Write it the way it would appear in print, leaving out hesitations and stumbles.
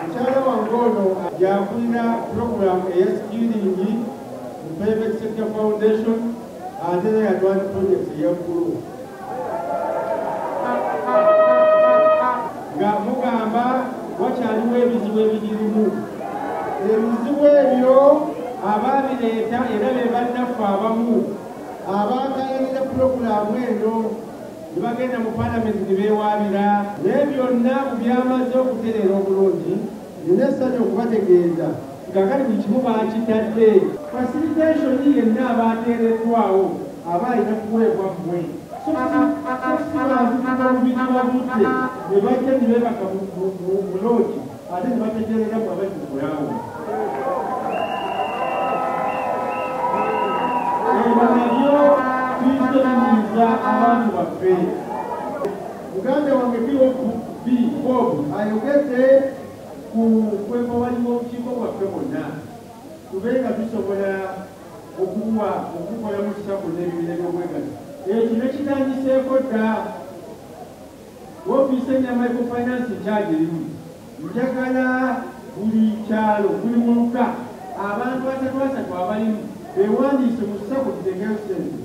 mukyala wange ono yakulira puroguramu eya skiringi mu Private Sector Foundation ate naye yatwala projekiti eyaggulu nga mugamba wakyaliwo ebizibu ebigirimu. Ebizibu ebyo abaabireeta era be bannaffe abamu abaakayirira puroguramu eno ne bagenda mu paalamenti ne beewaabira naye byonna byamaze okutereera obulungi. Nina essanyu okubategeeza ngakati buli kimu baakitadde. Facilitation yenna abaateereddwawo aba alina kuweebwa mmwe obubitibabudde ne bajja ne beebaka mu loogi ate ne bategeerera mu abagikulawo. Ebyo nabyo tuyinza abantu baffe. Muganda wange Bob ayogedde ku kwekawaliwo obukiiko bwaffe bwonna tube nga tusobola okukola mu kisaku n'ebibiina by'obwegassi. Ekyo nekitandiseeko dda woofiisi enya microfinance charge erimu. Njagala buli kyalo buli muluka abantu 3 abalimu beewandiise mu kisaku tutegeyo sente.